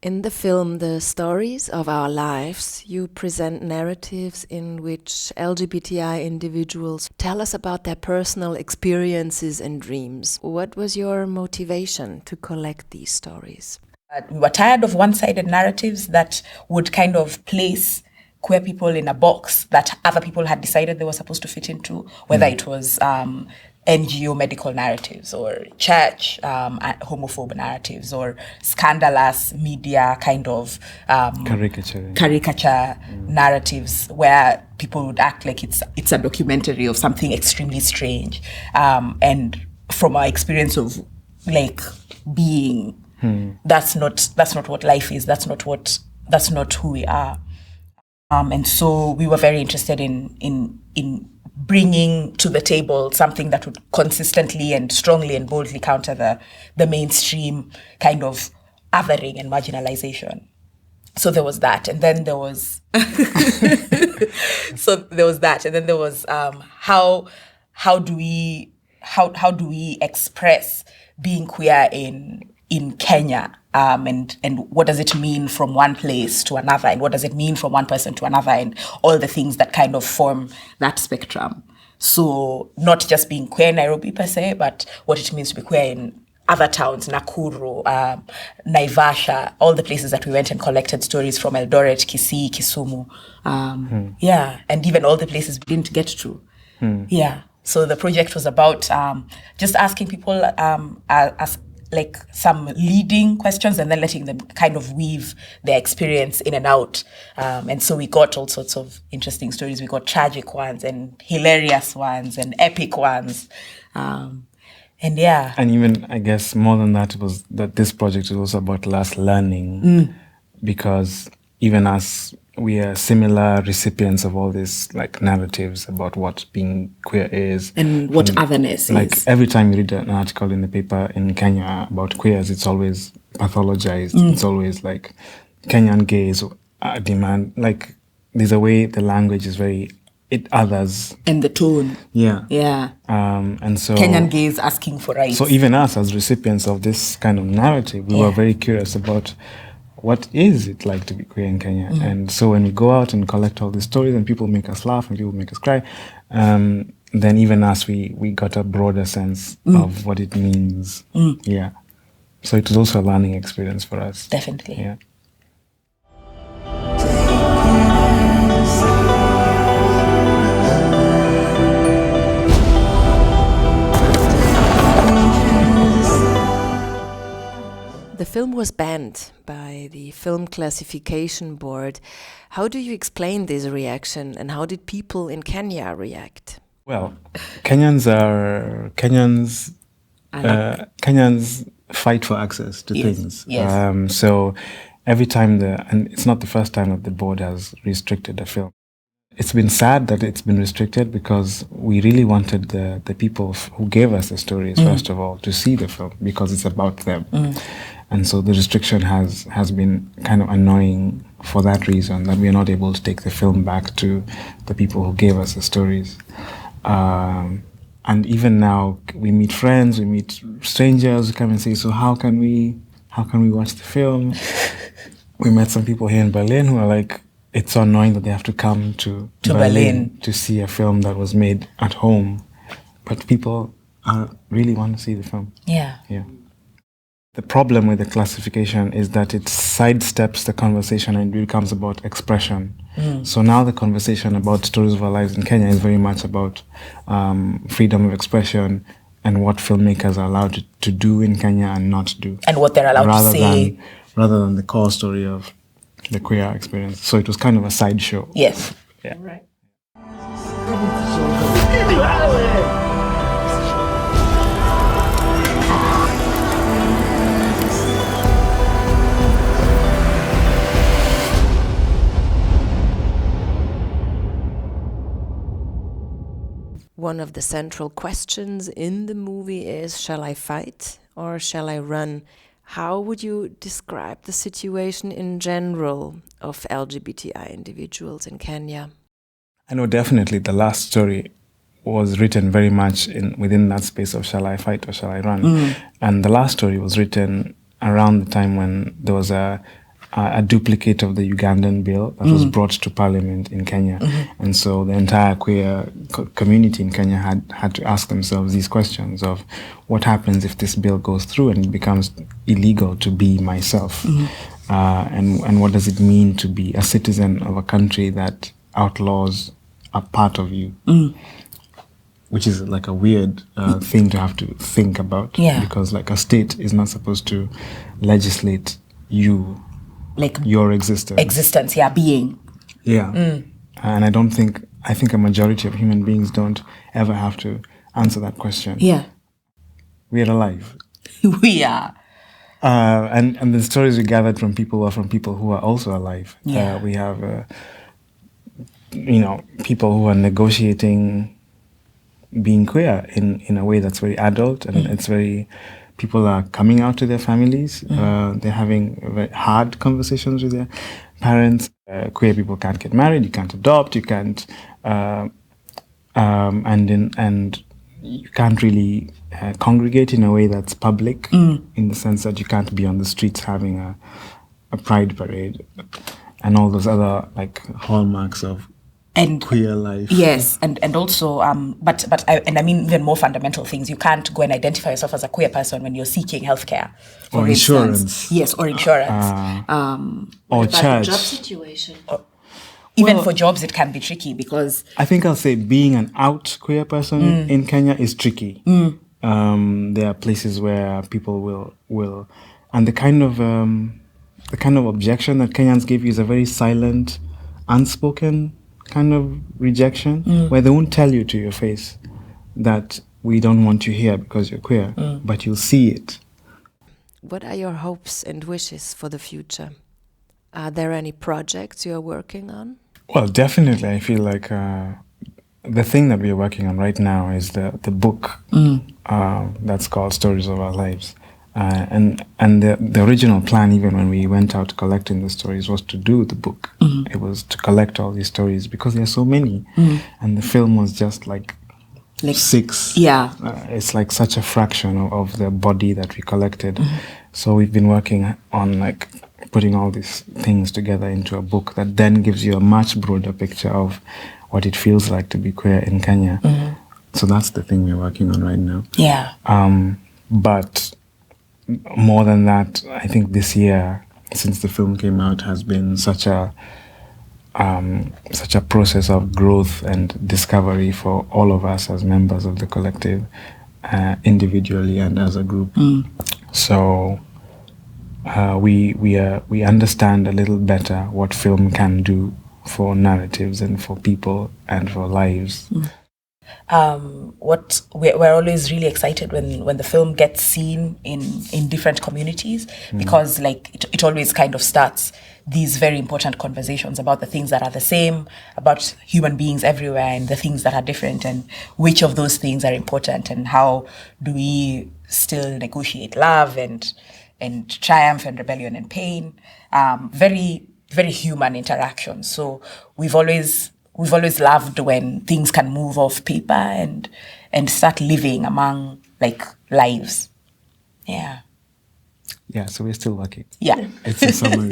In the film The Stories of Our Lives, you present narratives in which LGBTI individuals tell us about their personal experiences and dreams. What was your motivation to collect these stories? We were tired of one-sided narratives that would kind of place queer people in a box that other people had decided they were supposed to fit into, whether it was NGO medical narratives or church homophobe narratives or scandalous media kind of caricature narratives where people would act like it's a documentary of something extremely strange. And from our experience of like being, that's not what life is. That's not who we are. And so we were very interested in bringing to the table something that would consistently and strongly and boldly counter the mainstream kind of othering and marginalization. So there was that, and then there was how do we express being queer in Kenya, and what does it mean from one place to another, and what does it mean from one person to another, and all the things that kind of form that spectrum. So not just being queer in Nairobi per se, but what it means to be queer in other towns, Nakuru, Naivasha, all the places that we went and collected stories from, Eldoret, Kisii, Kisumu, and even all the places we didn't get to. So the project was about just asking people like some leading questions and then letting them kind of weave their experience in and out. And so we got all sorts of interesting stories. We got tragic ones and hilarious ones and epic ones. And even, I guess, more than that, it was that this project is also about us learning because even us, we are similar recipients of all these like narratives about what being queer is and what otherness like is. Every time you read an article in the paper in Kenya about queers, it's always pathologized. It's always like Kenyan gays demand, like there's a way the language is very others and the tone. And so Kenyan gays asking for rights. So even us as recipients of this kind of narrative, we were very curious about what is it like to be queer in Kenya? And so when we go out and collect all these stories and people make us laugh and people make us cry, then even us, we got a broader sense of what it means. So it was also a learning experience for us. Definitely. The film was banned by the Film Classification Board. How do you explain this reaction, and how did people in Kenya react? Well, Kenyans fight for access to things. Yes. So every time and it's not the first time that the board has restricted a film. It's been sad that it's been restricted because we really wanted the people who gave us the stories, first of all, to see the film because it's about them. And so the restriction has been kind of annoying for that reason, that we are not able to take the film back to the people who gave us the stories. And even now, we meet friends, we meet strangers who come and say, so how can we watch the film? We met some people here in Berlin who are like, it's so annoying that they have to come to Berlin to see a film that was made at home. But people really want to see the film. Yeah. The problem with the classification is that it sidesteps the conversation and it becomes about expression. So now the conversation about Stories of Our Lives in Kenya is very much about freedom of expression and what filmmakers are allowed to do in Kenya and not do. And what they're allowed to say. Rather than the core story of the queer experience. So it was kind of a sideshow. Yes. Yeah. Right. one of the central questions in the movie is, shall I fight or shall I run? How would you describe the situation in general of LGBTI individuals in Kenya? I know definitely the last story was written very much within that space of shall I fight or shall I run? And the last story was written around the time when there was a duplicate of the Ugandan bill that was brought to parliament in Kenya. And so the entire queer community in Kenya had to ask themselves these questions of what happens if this bill goes through and it becomes illegal to be myself? And what does it mean to be a citizen of a country that outlaws a part of you? Which is like a weird thing to have to think about, because like a state is not supposed to legislate you, like your existence, being. And I think a majority of human beings don't ever have to answer that question. We are alive. We are. And the stories we gathered from people are from people who are also alive. We have people who are negotiating being queer in a way that's very adult, and it's very, people are coming out to their families. They're having very hard conversations with their parents. Queer people can't get married, you can't adopt, you can't, and you can't really congregate in a way that's public, in the sense that you can't be on the streets having a pride parade and all those other like hallmarks of queer life. Yes, and also, but I mean even more fundamental things. You can't go and identify yourself as a queer person when you're seeking healthcare or insurance. Yes, or insurance. Or church. Job situation. Even for jobs, it can be tricky because I think I'll say being an out queer person in Kenya is tricky. There are places where people will, and the kind of objection that Kenyans give you is a very silent, unspoken kind of rejection, where they won't tell you to your face that we don't want you here because you're queer, but you'll see it. What are your hopes and wishes for the future? Are there any projects you're working on? Well, definitely. I feel like the thing that we're working on right now is the book that's called Stories of Our Lives. And the original plan, even when we went out collecting the stories, was to do the book. It was to collect all these stories because there are so many. And the film was just like 6. It's like such a fraction of the body that we collected. So we've been working on like putting all these things together into a book that then gives you a much broader picture of what it feels like to be queer in Kenya. So that's the thing we're working on right now. But more than that, I think this year, since the film came out, has been such a process of growth and discovery for all of us as members of the collective, individually and as a group. So we understand a little better what film can do for narratives and for people and for lives. We're always really excited when the film gets seen in different communities, because like it always kind of starts these very important conversations about the things that are the same, about human beings everywhere, and the things that are different, and which of those things are important, and how do we still negotiate love and triumph and rebellion and pain. Very, very human interactions. So we've always loved when things can move off paper and start living among like lives. Yeah, so we're still working. Yeah. It's a summary.